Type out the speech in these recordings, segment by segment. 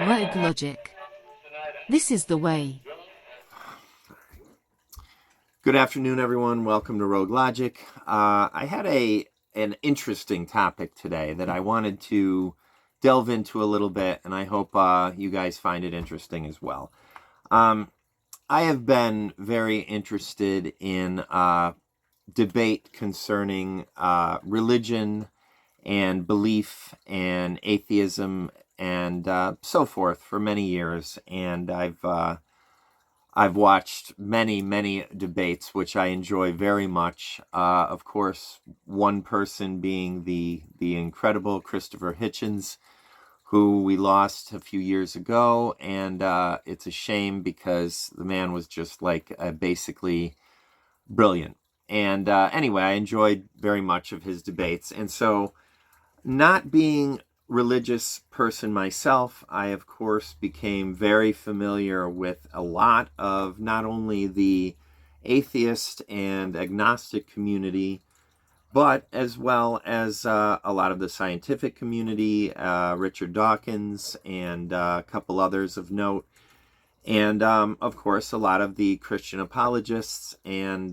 Rogue Logic. This is the way. Good afternoon, everyone. Welcome to Rogue Logic. I had an interesting topic today that I wanted to delve into a little bit, and I hope you guys find it interesting as well. I have been very interested in debate concerning religion and belief and atheism and so forth for many years, and I've watched many debates, which I enjoy very much. Of course, one person being the incredible Christopher Hitchens, who we lost a few years ago, and it's a shame because the man was just like basically brilliant. And anyway, I enjoyed very much of his debates, and so not being religious person myself, I of course became very familiar with a lot of not only the atheist and agnostic community, but as well as a lot of the scientific community, Richard Dawkins and a couple others of note, and of course a lot of the Christian apologists and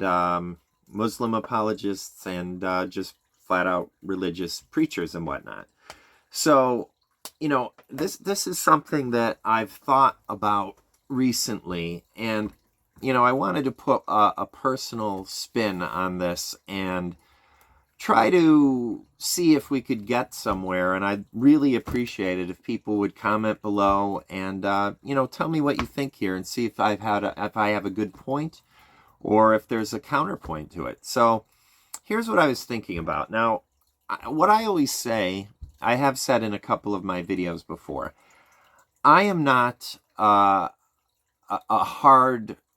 Muslim apologists and just flat out religious preachers and whatnot. So, this is something that I've thought about recently, and, I wanted to put a personal spin on this and try to see if we could get somewhere, and I'd really appreciate it if people would comment below and, tell me what you think here and see if I have a good point or if there's a counterpoint to it. So, here's what I was thinking about. Now, what I always say, I have said in a couple of my videos before, I am not a hardcore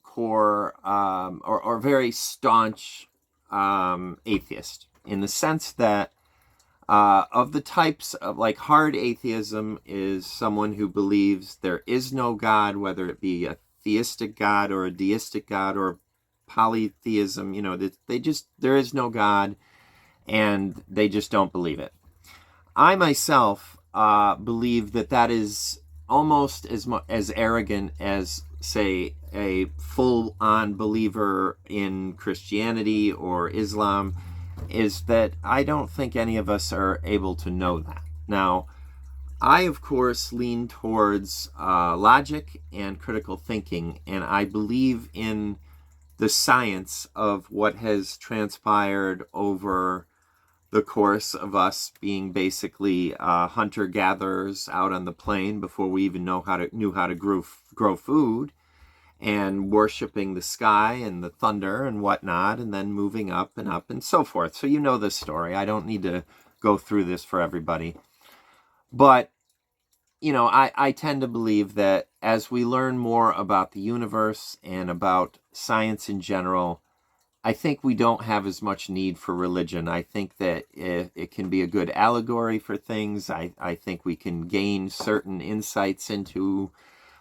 or very staunch atheist, in the sense that of the types of, like, hard atheism is someone who believes there is no God, whether it be a theistic God or a deistic God or polytheism, there is no God and they just don't believe it. I myself believe that is almost as arrogant as, say, a full-on believer in Christianity or Islam, is that I don't think any of us are able to know that. Now, I, of course, lean towards logic and critical thinking, and I believe in the science of what has transpired over the course of us being basically hunter-gatherers out on the plain before we even knew how to grow food, and worshiping the sky and the thunder and whatnot, and then moving up and so forth. So you know this story. I don't need to go through this for everybody. But, I tend to believe that as we learn more about the universe and about science in general, I think we don't have as much need for religion. I think that it can be a good allegory for things. I think we can gain certain insights into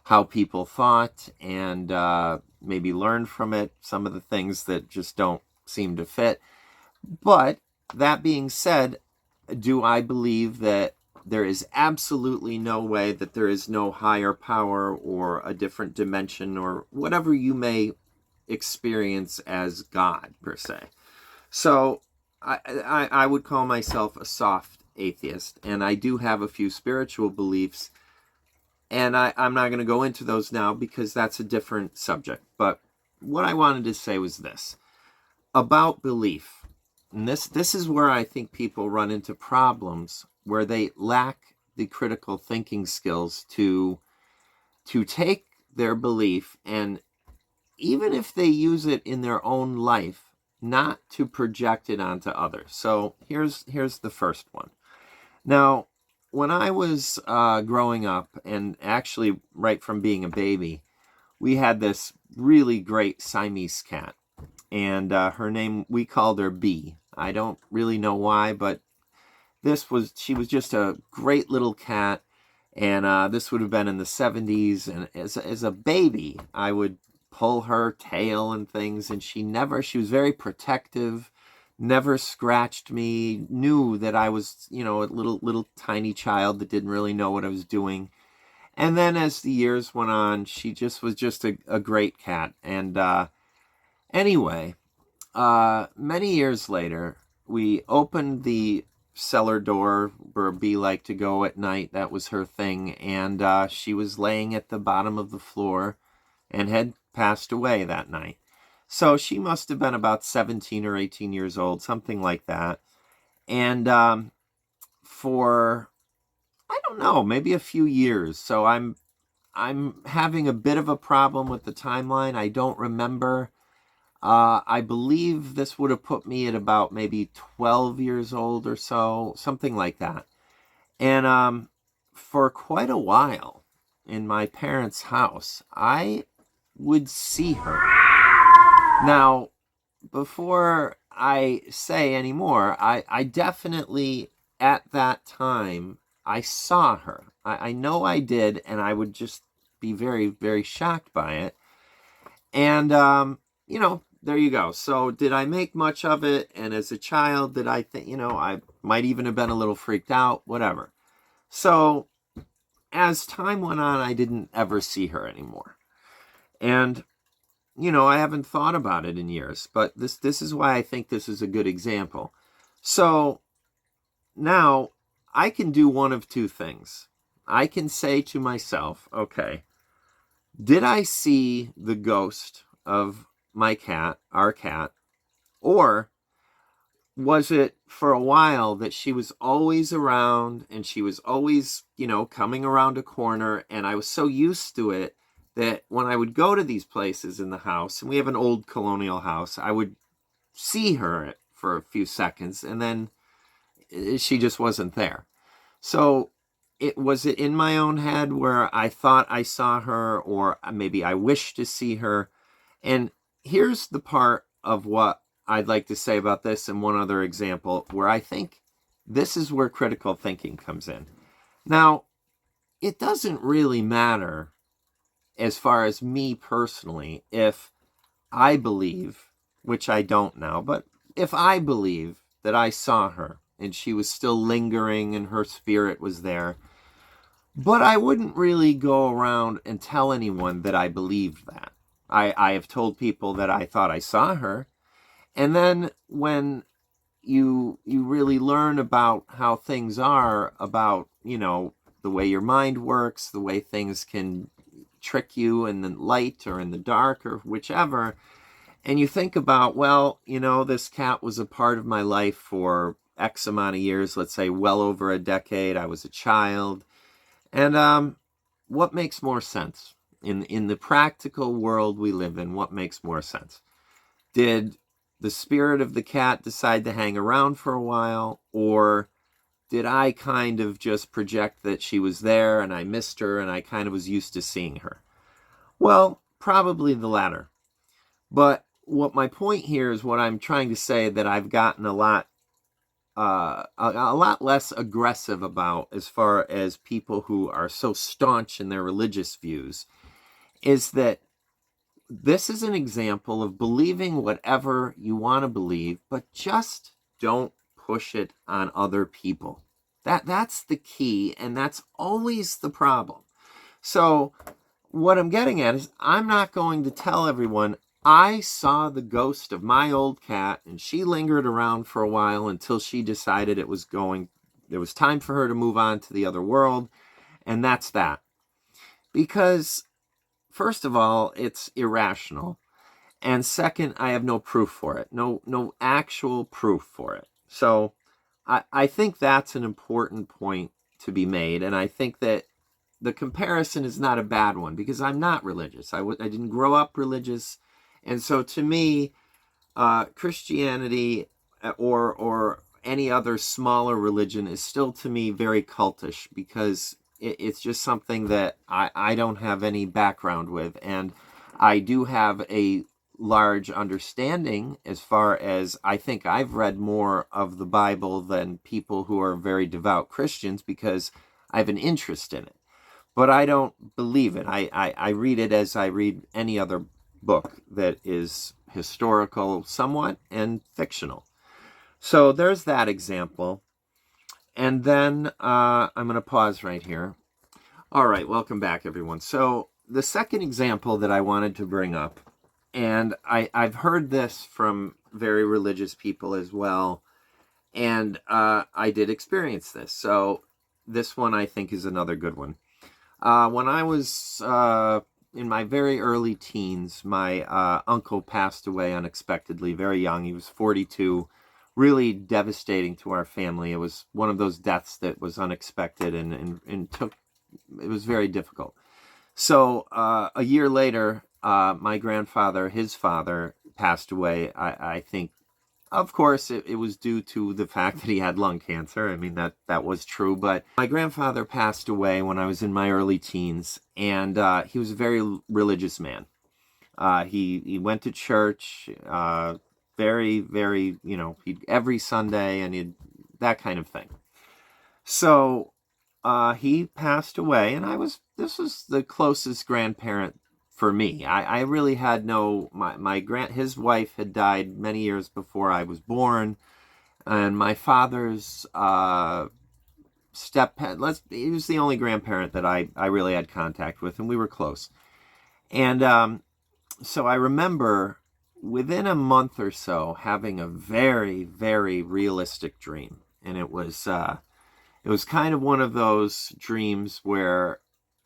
how people thought and maybe learn from it some of the things that just don't seem to fit. But that being said, do I believe that there is absolutely no way that there is no higher power or a different dimension or whatever you may experience as God, per se? So I would call myself a soft atheist, and I do have a few spiritual beliefs, and I'm not going to go into those now because that's a different subject. But what I wanted to say was this about belief, and this is where I think people run into problems, where they lack the critical thinking skills to take their belief, and even if they use it in their own life, not to project it onto others. So here's the first one. Now, when I was growing up, and actually right from being a baby, we had this really great Siamese cat, and her name, we called her B. I don't really know why, but she was just a great little cat, and this would have been in the 70s, and as a baby, I would pull her tail and things, and she was very protective, never scratched me, knew that I was, a little tiny child that didn't really know what I was doing. And then as the years went on, she just was just a great cat. And anyway, many years later, we opened the cellar door where Bee liked to go at night. That was her thing. And she was laying at the bottom of the floor and had passed away that night. So she must have been about 17 or 18 years old, something like that. And for, I don't know, maybe a few years. So I'm having a bit of a problem with the timeline. I don't remember. I believe this would have put me at about maybe 12 years old or so, something like that. And for quite a while in my parents' house, I would see her. Now, before I say any more, I definitely, at that time, I saw her. I know I did, and I would just be very, very shocked by it. And, there you go. So did I make much of it? And as a child, did I think, I might even have been a little freaked out, whatever. So as time went on, I didn't ever see her anymore. And, I haven't thought about it in years, but this is why I think this is a good example. So now I can do one of two things. I can say to myself, okay, did I see the ghost of my cat, our cat, or was it for a while that she was always around and she was always, coming around a corner, and I was so used to it that when I would go to these places in the house, and we have an old colonial house, I would see her for a few seconds and then she just wasn't there. So was it in my own head where I thought I saw her, or maybe I wished to see her? And here's the part of what I'd like to say about this, and one other example where I think this is where critical thinking comes in. Now, it doesn't really matter as far as me personally if I believe, which I don't now, but if I believe that I saw her and she was still lingering and her spirit was there, but I wouldn't really go around and tell anyone that I believed that. I have told people that I thought I saw her. And then when you really learn about how things are, about, the way your mind works, the way things can trick you in the light or in the dark or whichever, and you think about, well, this cat was a part of my life for X amount of years, let's say well over a decade. I was a child. And what makes more sense? In the practical world we live in, what makes more sense? Did the spirit of the cat decide to hang around for a while, or did I kind of just project that she was there and I missed her and I kind of was used to seeing her? Well, probably the latter. But what my point here is, what I'm trying to say, that I've gotten a lot less aggressive about, as far as people who are so staunch in their religious views, is that this is an example of believing whatever you want to believe, but just don't push it on other people. That's the key, and that's always the problem. So what I'm getting at is, I'm not going to tell everyone I saw the ghost of my old cat and she lingered around for a while until she decided it was time for her to move on to the other world, and that's that. Because first of all, it's irrational. And second, I have no proof for it. No actual proof for it. So I think that's an important point to be made. And I think that the comparison is not a bad one, because I'm not religious. I didn't grow up religious. And so to me, Christianity or any other smaller religion is still, to me, very cultish, because it's just something that I don't have any background with. And I do have a large understanding, as far as I think I've read more of the Bible than people who are very devout Christians, because I have an interest in it. But I don't believe it. I read it as I read any other book that is historical somewhat and fictional. So there's that example. And then I'm going to pause right here. All right, welcome back, everyone. So the second example that I wanted to bring up, and I've heard this from very religious people as well, and I did experience this. So this one I think is another good one. When I was in my very early teens, my uncle passed away unexpectedly, very young. He was 42, really devastating to our family. It was one of those deaths that was unexpected and it was very difficult. So a year later, my grandfather, his father, passed away. I think, of course, it was due to the fact that he had lung cancer. I mean, that was true. But my grandfather passed away when I was in my early teens, and he was a very religious man. He went to church very, very, every Sunday, and that kind of thing. So he passed away, and this was the closest grandparent for me. I really had his wife had died many years before I was born, and my father's he was the only grandparent that I really had contact with, and we were close. And so I remember within a month or so having a very, very realistic dream, and it was kind of one of those dreams where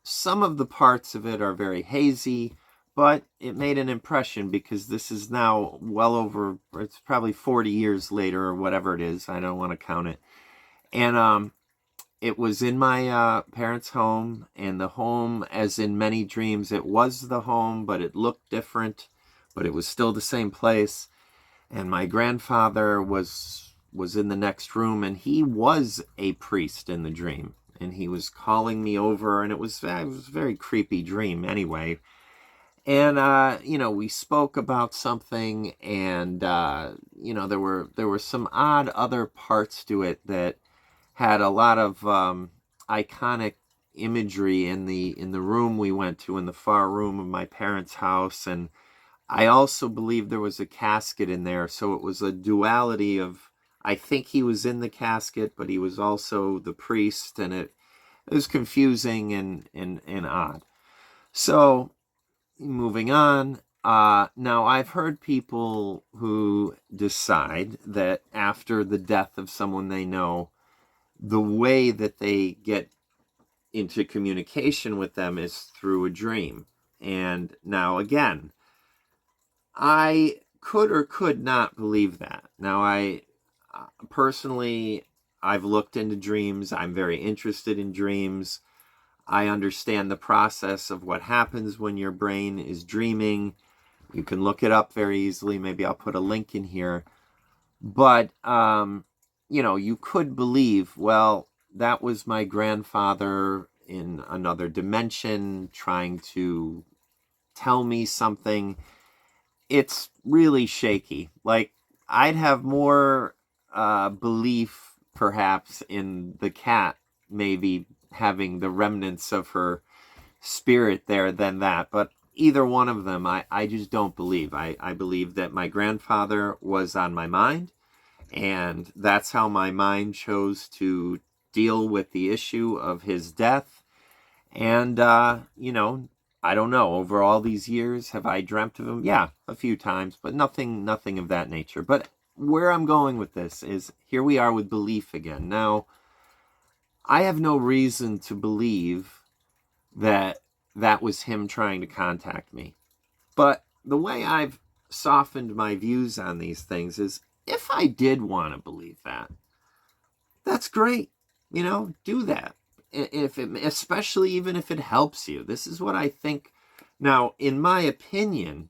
some of the parts of it are very hazy, but it made an impression because this is now it's probably 40 years later or whatever it is. I don't want to count it. And it was in my parents' home, and the home, as in many dreams, it was the home, but it looked different, but it was still the same place. And my grandfather was in the next room, and he was a priest in the dream, and he was calling me over, and it was a very creepy dream anyway. And we spoke about something, and there were some odd other parts to it that had a lot of iconic imagery in the room we went to, in the far room of my parents' house. And I also believe there was a casket in there, so it was a duality of, I think he was in the casket, but he was also the priest, and it was confusing and odd. So, moving on, now I've heard people who decide that after the death of someone they know, the way that they get into communication with them is through a dream. And now again, I could or could not believe that. Now, personally, I've looked into dreams. I'm very interested in dreams. I understand the process of what happens when your brain is dreaming. You can look it up very easily. Maybe I'll put a link in here. But, you could believe, well, that was my grandfather in another dimension trying to tell me something. It's really shaky. Like, I'd have more belief, perhaps, in the cat maybe having the remnants of her spirit there than that. But either one of them, I just don't believe. I believe that my grandfather was on my mind, and that's how my mind chose to deal with the issue of his death. And, I don't know, over all these years, have I dreamt of him? Yeah, a few times, but nothing of that nature. But where I'm going with this is, here we are with belief again. Now, I have no reason to believe that was him trying to contact me. But the way I've softened my views on these things is, if I did want to believe that, that's great. Do that. Especially even if it helps you. This is what I think. Now, in my opinion,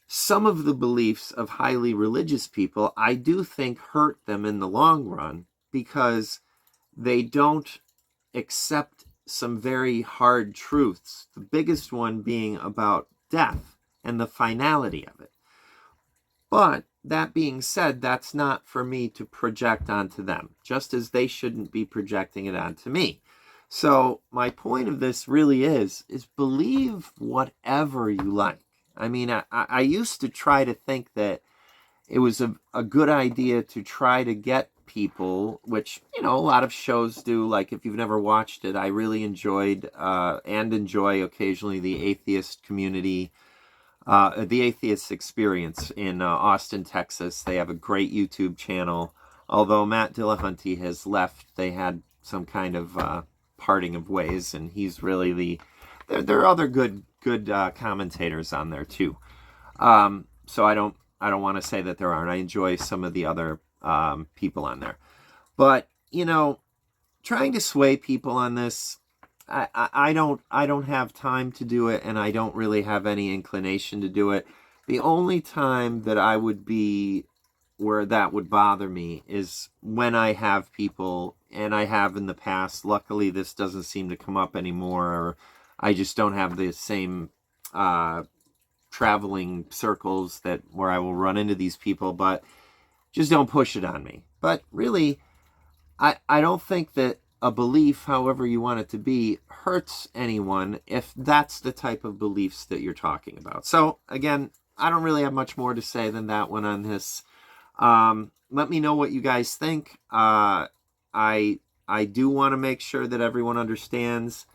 some of the beliefs of highly religious people, I do think hurt them in the long run, because they don't accept some very hard truths. The biggest one being about death and the finality of it. But that being said, that's not for me to project onto them, just as they shouldn't be projecting it onto me. So my point of this really is believe whatever you like. I mean, I used to try to think that it was a good idea to try to get people, which, a lot of shows do. Like, if you've never watched it, I really enjoyed and enjoy occasionally the atheist community, the atheist experience in Austin, Texas. They have a great YouTube channel. Although Matt Dillahunty has left, they had some kind of parting of ways, and he's really there are other good commentators on there too. So I don't want to say that there aren't. I enjoy some of the other people on there, but trying to sway people on this, I don't have time to do it, and I don't really have any inclination to do it. The only time that I would be where that would bother me is when I have people, and I have in the past. Luckily, this doesn't seem to come up anymore, or I just don't have the same traveling circles where I will run into these people, but just don't push it on me. But really, I don't think that a belief, however you want it to be, hurts anyone if that's the type of beliefs that you're talking about. So again, I don't really have much more to say than that one on this. Let me know what you guys think. I do want to make sure that everyone understands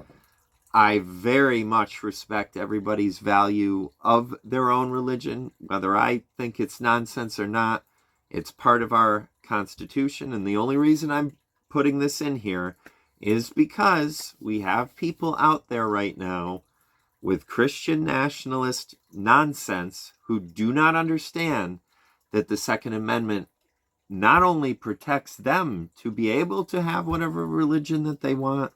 I very much respect everybody's value of their own religion, whether I think it's nonsense or not. It's part of our Constitution, and the only reason I'm putting this in here is because we have people out there right now with Christian nationalist nonsense who do not understand that the Second Amendment not only protects them to be able to have whatever religion that they want,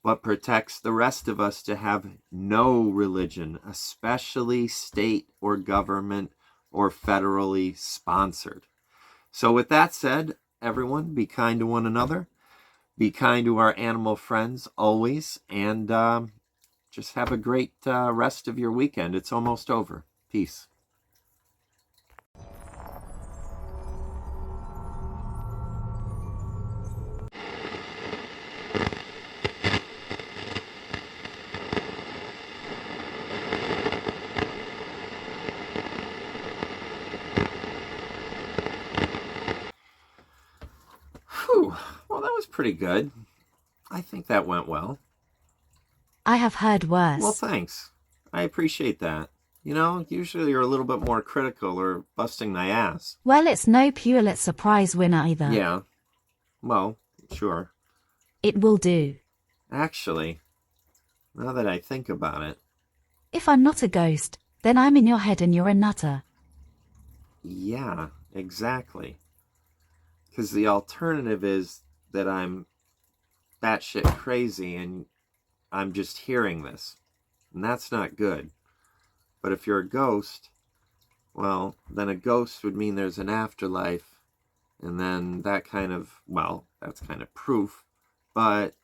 but protects the rest of us to have no religion, especially state or government or federally sponsored. So with that said, everyone, be kind to one another. Be kind to our animal friends always. And just have a great rest of your weekend. It's almost over. Peace. Whew. Well, that was pretty good. I think that went well. I have heard worse. Well, thanks. I appreciate that. Usually you're a little bit more critical or busting my ass. Well, it's no Pulitzer Prize winner either. Yeah. Well, sure. It will do. Actually, now that I think about it. If I'm not a ghost, then I'm in your head and you're a nutter. Yeah, exactly. Because the alternative is that I'm batshit crazy and I'm just hearing this. And that's not good. But if you're a ghost, well, then a ghost would mean there's an afterlife. And then that's kind of proof. But,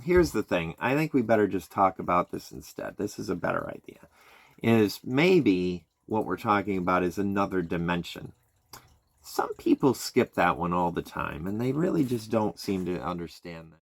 here's the thing. I think we better just talk about this instead. This is a better idea. Is maybe what we're talking about is another dimension. Some people skip that one all the time, and they really just don't seem to understand that.